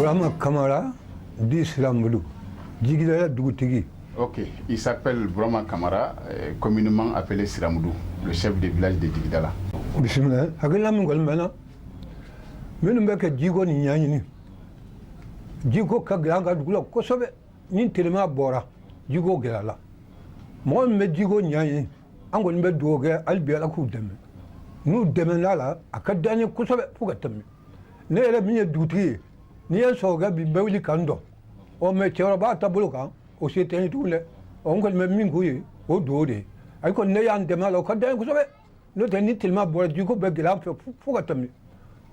Brahma Kamara d'Islamboulou, Djigidala Dougutigi. Ok, il s'appelle Brahma Kamara, communément appelé Siramudou, le chef de village de Djigidala. Bismillah, Hakila Mungolmana, Menumeka Djigo Nyani, Djigo Kagranga Dugula Kosobe, Nintelema Bora, Djigo Gala. Moi, me Djigo Nyani, Angon Medoga, Albiala Kudem. Nous demenala, à Kadani Kosobe Pugatam. Nere Mia Douti, Nia Soga Bibeli Kando, or Meteoraba Tabuluka. Au CTN tout le oncle me mingouye au dode. I could nayan demalo cadet was away. Not any till my boy you go back the lamp for me.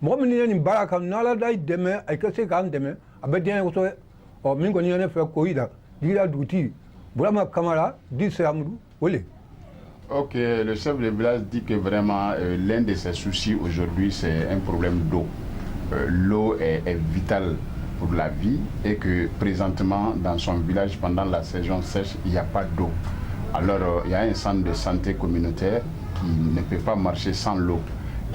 Mommy in Baraka Nala died deme, I can say Gandeme, a bedian was away, or Mingonian for Coida, Dira Duty, Brahma Kamara, Dissamou, Willy. Ok, le chef de village dit que vraiment l'un de ses soucis aujourd'hui c'est un problème d'eau. L'eau est vitale pour la vie et que présentement dans son village pendant la saison sèche il n'y a pas d'eau. Alors il y a un centre de santé communautaire qui ne peut pas marcher sans l'eau.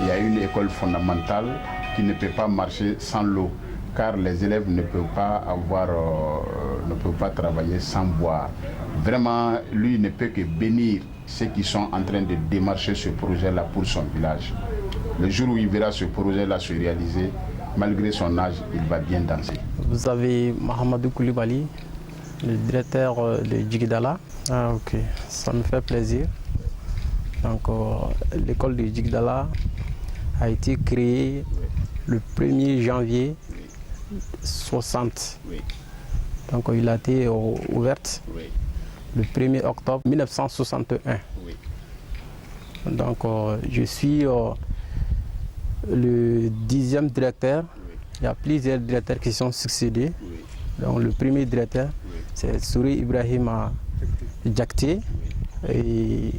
Il y a une école fondamentale qui ne peut pas marcher sans l'eau car les élèves ne peuvent pas travailler sans boire. Vraiment lui ne peut que bénir ceux qui sont en train de démarcher ce projet-là pour son village. Le jour où il verra ce projet-là se réaliser, malgré son âge, il va bien danser. Vous avez Mahamadou Koulibaly, le directeur de Djigidala. Ah ok, ça me fait plaisir. Donc l'école de Djigidala a été créée le 1er janvier 60. Oui. Donc il a été ouverte le 1er octobre 1961. Oui. Donc je suis le 10e directeur. Il y a plusieurs directeurs qui sont succédés. Oui. Donc le premier directeur, c'est Souri Ibrahima Djakté. Et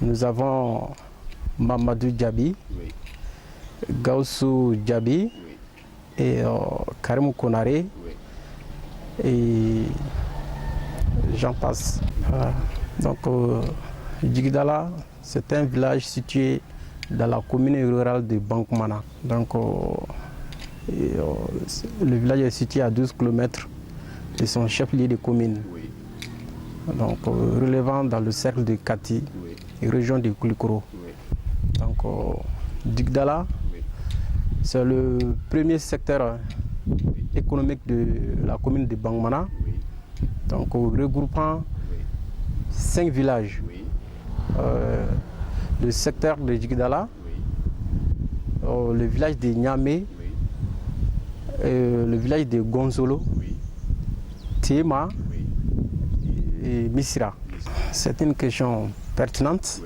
nous avons Mamadou Djabi, Gaussou Djabi et Karim Konaré. Et j'en passe. Donc Djigidala, c'est un village situé dans la commune rurale de Bankmana. Donc le village est situé à 12 km de son chef-lieu de commune. Oui. Donc relevant dans le cercle de Kati et région de Koulikoro. Oui. Donc Djigidala, c'est le premier secteur économique de la commune de Bankmana. Oui. Donc regroupant 5 villages. Oui. Le secteur de Djigidala, le village de Niamey, le village de Gonzolo, Téma et Misira. C'est une question pertinente.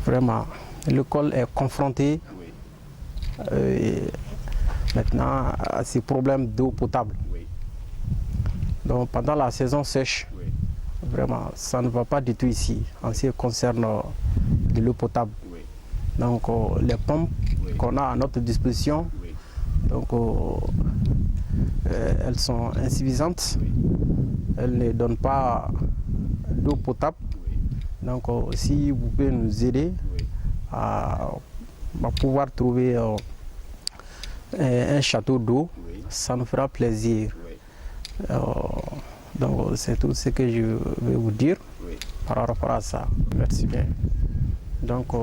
Vraiment, l'école est confrontée maintenant à ces problèmes d'eau potable. Donc pendant la saison sèche, vraiment, ça ne va pas du tout ici en ce qui concerne de l'eau potable. Donc les pompes qu'on a à notre disposition, donc elles sont insuffisantes. Elles ne donnent pas d'eau potable. Donc si vous pouvez nous aider à pouvoir trouver un château d'eau, ça nous fera plaisir. Donc c'est tout ce que je vais vous dire par rapport à ça. Merci bien. Donc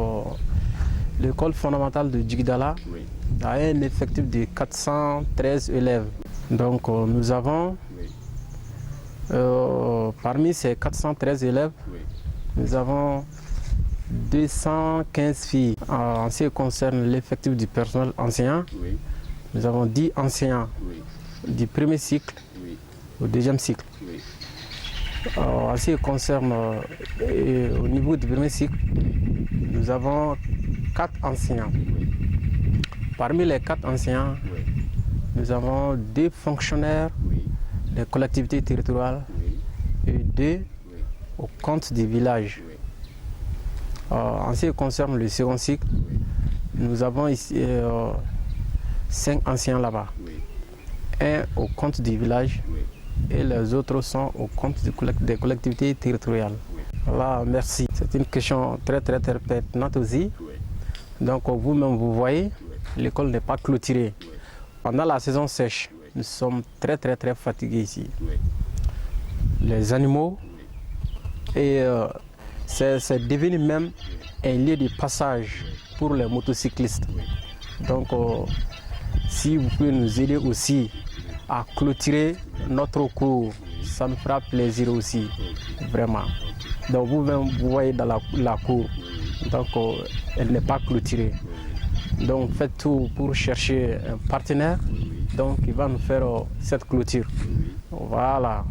l'école fondamentale de Djigidala a un effectif de 413 élèves. Donc nous avons parmi ces 413 élèves, nous avons 215 filles. En ce qui concerne l'effectif du personnel enseignant, nous avons 10 enseignants du premier cycle au deuxième cycle. En ce qui concerne au niveau du premier cycle, nous avons 4 enseignants. Parmi les 4 enseignants, nous avons 2 fonctionnaires des collectivités territoriales et 2 au compte des villages. En ce qui concerne le second cycle, nous avons ici 5 enseignants là-bas. Un au compte des villages et les autres sont au compte des collectivités territoriales. Voilà, merci. C'est une question très pertinente aussi. Donc vous-même, vous voyez, l'école n'est pas clôturée. pendant la saison sèche, nous sommes très fatigués ici. Les animaux, et c'est devenu même un lieu de passage pour les motocyclistes. Donc, si vous pouvez nous aider aussi à clôturer notre cours, ça nous fera plaisir aussi, vraiment. Donc, vous-même, vous voyez dans la cour, donc elle n'est pas clôturée. Donc, faites tout pour chercher un partenaire, donc il va nous faire cette clôture. Voilà.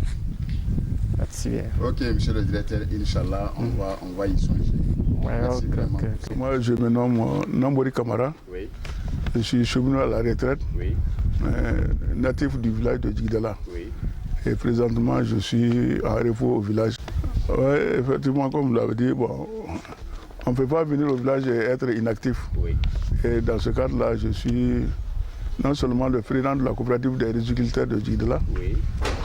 Merci bien. Ok, monsieur le directeur, Inch'Allah, on va y songer. Ouais, Merci vraiment. Moi, je me nomme Nambori Kamara. Oui, Je suis cheminot à la retraite, oui, natif du village de Djigdala. oui. Et présentement, je suis en repos au village. Oui, effectivement, comme vous l'avez dit, bon, on ne peut pas venir au village et être inactif. Oui. Et dans ce cadre-là, je suis non seulement le président de la coopérative des agriculteurs de Djigdala, Oui,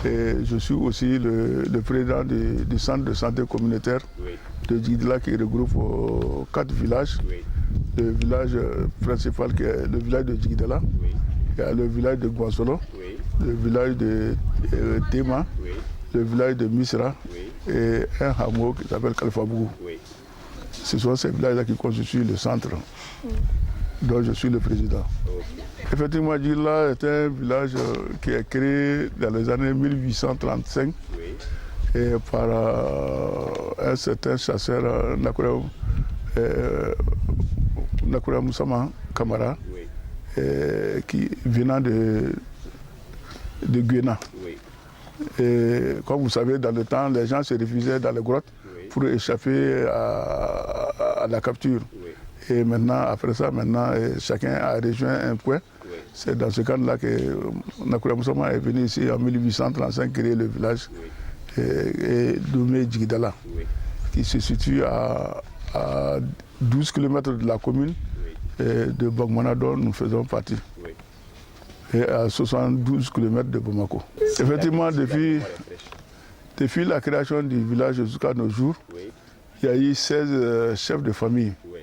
et je suis aussi le président du centre de santé communautaire oui, de Djigdala qui regroupe 4 villages. oui, Le village principal qui est le village de Djigdala, oui, il y a le village de Guansolo, oui, le village de Tema, oui, le village de Misra oui, et un hameau qui s'appelle Kalfabougou. oui. Ce sont ces villages-là qui constituent le centre dont je suis le président. Ok. Effectivement, Djigdala est un village qui est créé dans les années 1835 Oui, et par un certain chasseur Nakura Moussama Kamara, oui, qui venant de Guyana. oui, Et comme vous savez, dans le temps, les gens se refusaient dans les grottes oui, pour échapper à la capture. oui, Et maintenant, après ça, chacun a rejoint un point. oui, C'est dans ce cadre-là que Nakura Moussama est venu ici en 1835 créer le village oui, et nommé Djigdala, oui, qui se situe à 12 km de la commune de Bagmana dont nous faisons partie, oui. et à 72 km de Bamako. Effectivement, depuis la création du village jusqu'à nos jours, Oui, il y a eu 16 chefs de famille. oui,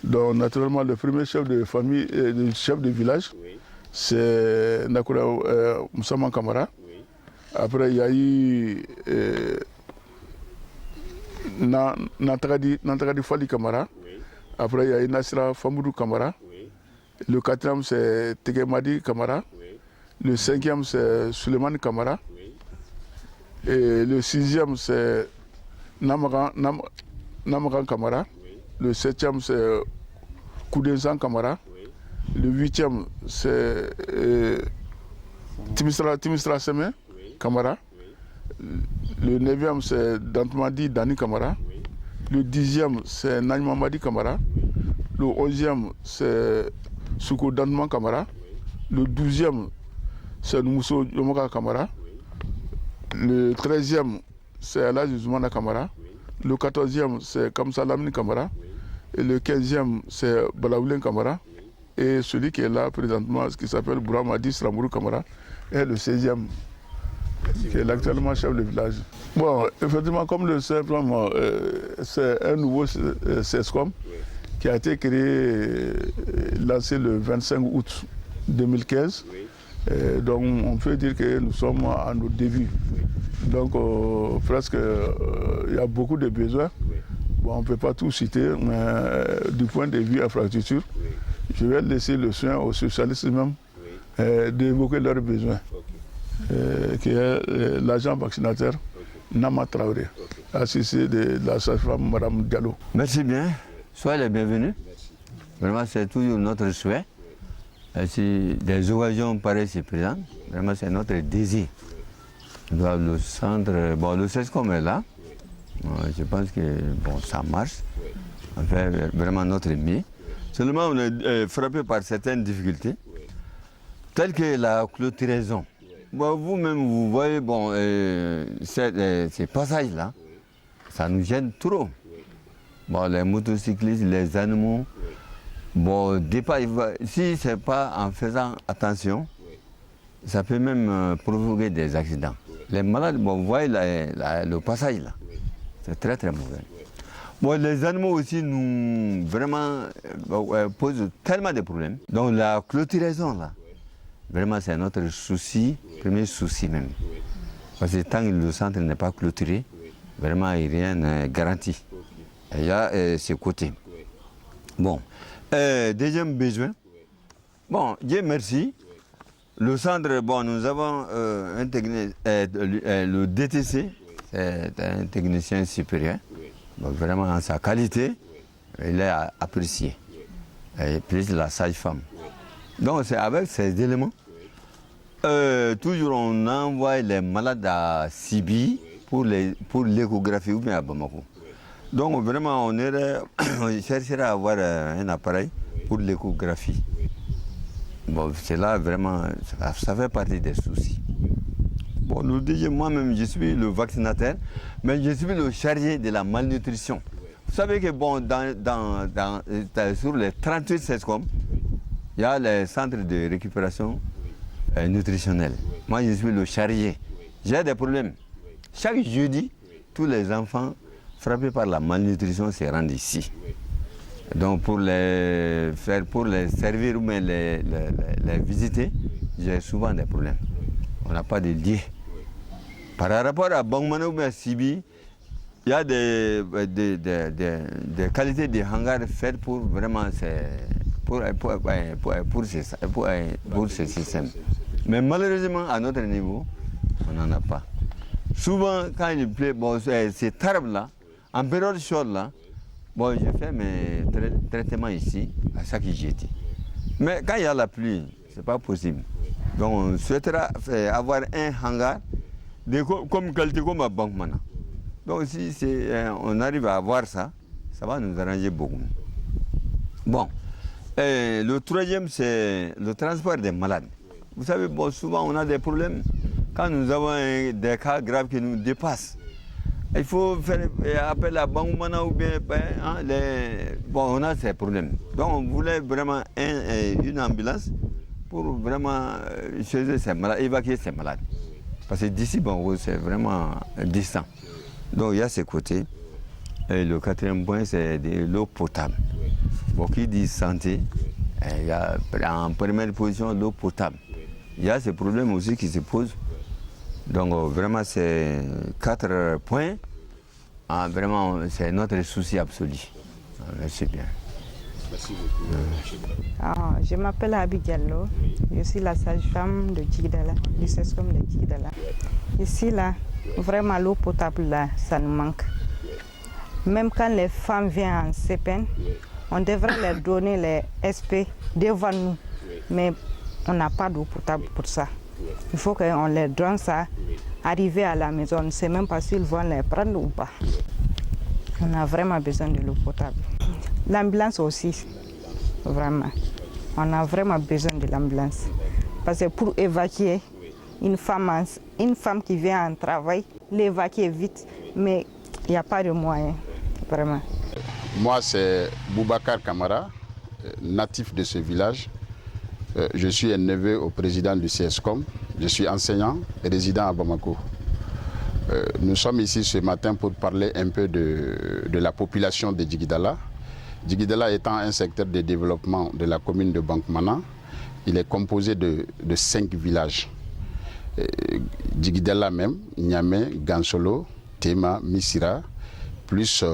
Donc naturellement, le premier chef de famille, le chef de village, oui, c'est Nakura Moussama Kamara. oui, Après, il y a eu Nantakadi Fali Kamara. oui, Après, il y a eu Nasra Famoudou Kamara. oui, Le quatrième, c'est Tegemadi Kamara. oui, Le cinquième, c'est Suleiman Kamara. oui, Et le sixième, c'est Namagan Kamara. oui, Le septième, c'est Koudensan Kamara. oui, Le huitième, c'est Timistra Seme oui, Kamara. oui, Le neuvième, c'est Dantmadi Dani Kamara. oui, Le dixième, c'est Nanyamamadi Kamara. Le onzième, c'est Soukou Dantman Kamara. Le douzième, c'est Mousso Yomoka Kamara. Le 13e, c'est Alhaji Zoumana Kamara. Le 14e, c'est Kamsa Lamni Kamara. Et le 15e, c'est Balaoulen Kamara. Et celui qui est là présentement, ce qui s'appelle Bouramadi Sramourou Kamara, est le 16e, qui est actuellement chef de village. Bon, effectivement, comme le simplement, c'est un nouveau CESCOM qui a été créé, lancé le 25 août 2015. oui, Donc on peut dire que nous sommes à nos débuts. Donc presque il y a beaucoup de besoins. Bon, on ne peut pas tout citer, mais du point de vue infrastructure, je vais laisser le soin aux socialistes même d'évoquer leurs besoins, qui est l'agent vaccinateur Nama Traoré, assisté de la sage-femme Madame Diallo. Merci bien, soyez les bienvenus. Vraiment, c'est toujours notre souhait. Si des occasions pareilles se présentent, vraiment c'est notre désir. Le centre, bon, le CESCOM est là. Je pense que bon, ça marche. On fait vraiment notre mieux. Seulement, on est frappé par certaines difficultés, telles que la clôturaison. Bon, vous-même, vous voyez, bon, ces passages-là, ça nous gêne trop. Bon, les motocyclistes, les animaux. Bon, départ, si ce n'est pas en faisant attention, ça peut même provoquer des accidents. Les malades, bon, vous voyez le passage là, c'est très très mauvais. Bon, les animaux aussi nous vraiment posent tellement de problèmes. Donc la clôturaison là, Vraiment, c'est notre souci, premier souci même. Parce que tant que le centre n'est pas clôturé, vraiment, rien n'est garanti. Il y a ce côté. Bon. Deuxième besoin. Bon, Dieu merci. Le centre, bon, nous avons le DTC, c'est un technicien supérieur. Bon, vraiment, en sa qualité, il est apprécié. Et plus la sage-femme. Donc, c'est avec ces éléments. Toujours, on envoie les malades à Sibi pour l'échographie ou bien à Bamako. Donc, vraiment, on chercherait à avoir un appareil pour l'échographie. Bon, c'est là vraiment, ça fait partie des soucis. Bon, le deuxième, moi-même, je suis le vaccinateur, mais je suis le chargé de la malnutrition. Vous savez que bon, sur les 38 SESCOM, il y a les centres de récupération nutritionnelle. Moi, je suis le chargé. J'ai des problèmes. Chaque jeudi, tous les enfants frappés par la malnutrition se rendent ici. Donc, pour les servir ou les visiter, j'ai souvent des problèmes. On n'a pas de lieu. Par rapport à Bangmana ou à Sibi, il y a des qualités de hangars faites pour vraiment pour ce système. Mais malheureusement, à notre niveau, on n'en a pas. Souvent, quand il pleut, bon, ces tarbes-là, en période chaude, là, bon, je fais mes traitements ici, à chaque jeudi. Mais quand il y a la pluie, ce n'est pas possible. Donc, on souhaitera avoir un hangar comme qualité comme à Bangmana. Donc, si on arrive à avoir ça, ça va nous arranger beaucoup. Bon, le troisième, c'est le transport des malades. Vous savez, bon, souvent, on a des problèmes quand nous avons des cas graves qui nous dépassent. Il faut faire appel à Bangmana ou bien, bon, on a ces problèmes. Donc, on voulait vraiment une ambulance pour vraiment évacuer ces malades. Parce que d'ici, bon, c'est vraiment distant. Donc, il y a ce côté. Et le quatrième point, c'est de l'eau potable. Bon, qui dit santé, il y a en première position l'eau potable. Il y a ce problème aussi qui se pose. Donc, vraiment, c'est 4 points. Ah, vraiment, c'est notre souci absolu. Merci bien. Merci beaucoup. Je m'appelle Abi Diallo. Je suis la sage-femme de Djigdala, du SESCOM de Djigdala. Ici, là, vraiment, l'eau potable, là, ça nous manque. Même quand les femmes viennent en CPN, on devrait leur donner les SP devant nous. Mais on n'a pas d'eau potable pour ça. Il faut qu'on leur donne ça. Arriver à la maison, on ne sait même pas s'ils vont les prendre ou pas. On a vraiment besoin de l'eau potable. L'ambulance aussi, vraiment. On a vraiment besoin de l'ambulance. Parce que pour évacuer une femme qui vient en travail, l'évacuer vite, mais il n'y a pas de moyens, vraiment. Moi, c'est Boubacar Kamara, natif de ce village. Je suis un neveu au président du CSCOM. Je suis enseignant et résident à Bamako. Nous sommes ici ce matin pour parler un peu de la population de Djigdala. Djigdala étant un secteur de développement de la commune de Bangmana, il est composé de 5 villages. Djigdala même, Niamey, Gansolo, Tema, Missira, plus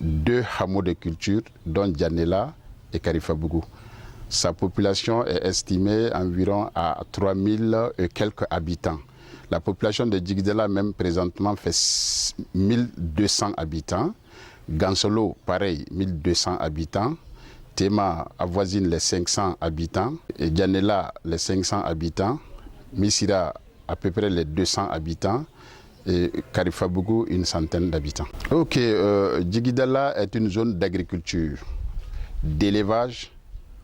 2 hameaux de culture, dont Djanela et Karifabougou. Sa population est estimée environ à 3000 et quelques habitants. La population de Djigdala même présentement fait 1200 habitants. Gansolo, pareil, 1200 habitants. Tema avoisine les 500 habitants. Et Djanela, les 500 habitants. Missira, à peu près les 200 habitants. Et Karifabougou, une centaine d'habitants. Ok, Djigdala est une zone d'agriculture, d'élevage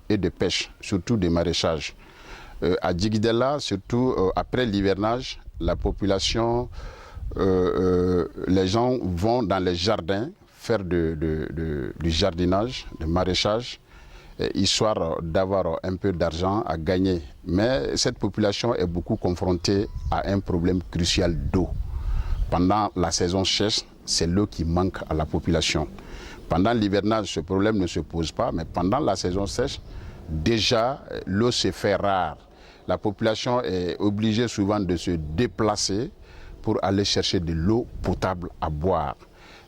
et de pêche, surtout de maraîchage. À Djigdala, surtout après l'hivernage, la population, les gens vont dans les jardins faire du jardinage, du maraîchage, histoire d'avoir un peu d'argent à gagner. Mais cette population est beaucoup confrontée à un problème crucial d'eau. Pendant la saison sèche, c'est l'eau qui manque à la population. Pendant l'hivernage, ce problème ne se pose pas, mais pendant la saison sèche, déjà, l'eau se fait rare. la population est obligée souvent de se déplacer pour aller chercher de l'eau potable à boire.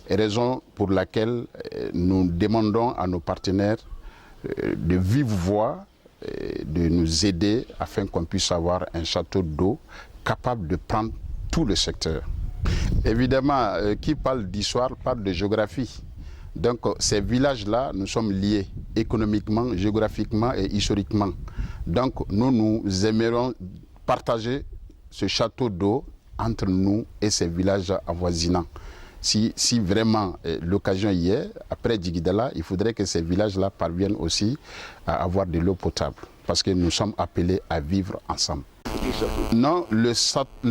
Et raison pour laquelle nous demandons à nos partenaires de vive voix de nous aider afin qu'on puisse avoir un château d'eau capable de prendre tout le secteur. Évidemment, qui parle d'histoire parle de géographie. Donc ces villages-là, nous sommes liés économiquement, géographiquement et historiquement. Donc nous aimerions partager ce château d'eau entre nous et ces villages avoisinants. Si vraiment l'occasion y est, après Djigidala, il faudrait que ces villages-là parviennent aussi à avoir de l'eau potable. Parce que nous sommes appelés à vivre ensemble. Non, le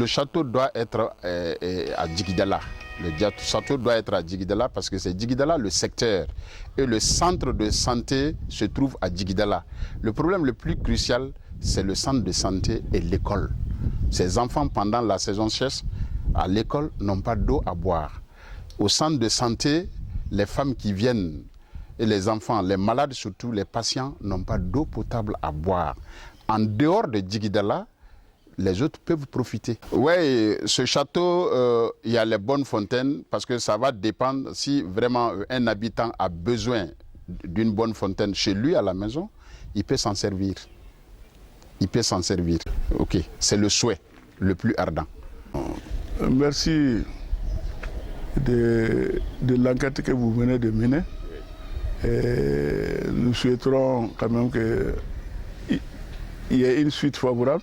château doit être à Djigidala. Le château doit être à Djigidala parce que c'est Djigidala le secteur. Et le centre de santé se trouve à Djigidala. Le problème le plus crucial, c'est le centre de santé et l'école. Ces enfants, pendant la saison sèche, à l'école, n'ont pas d'eau à boire. Au centre de santé, les femmes qui viennent et les enfants, les malades surtout, les patients, n'ont pas d'eau potable à boire. En dehors de Djigidala, les autres peuvent profiter. Oui, ce château, il y a les bonnes fontaines parce que ça va dépendre si vraiment un habitant a besoin d'une bonne fontaine chez lui à la maison, il peut s'en servir. Il peut s'en servir. Ok, c'est le souhait le plus ardent. Merci de l'enquête que vous venez de mener. Et nous souhaiterons quand même qu'il y ait une suite favorable.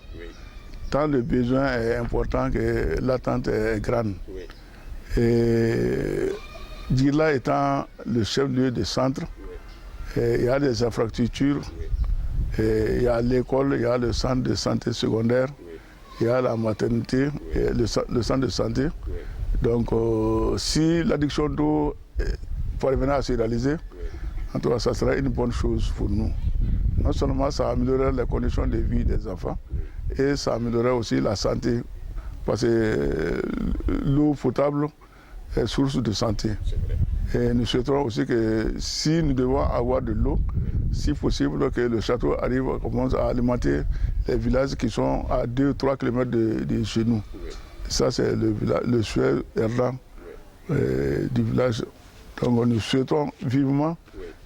Tant le besoin est important que l'attente est grande. Et Djigidala étant le chef-lieu de centre, il y a des infrastructures, il y a l'école, il y a le centre de santé secondaire, il y a la maternité, et le centre de santé. Donc si l'adduction d'eau parvenait à se réaliser, en tout cas, ça sera une bonne chose pour nous. Non seulement ça améliorerait les conditions de vie des enfants, et ça améliorerait aussi la santé, parce que l'eau potable est source de santé. Et nous souhaiterons aussi que si nous devons avoir de l'eau, si possible, que le château commence à alimenter les villages qui sont à 2-3 km de chez nous. Ça, c'est le souhait ardent du village. Donc nous souhaitons vivement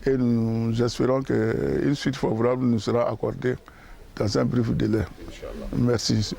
et nous espérons qu'une suite favorable nous sera accordée dans un bref délai. Merci.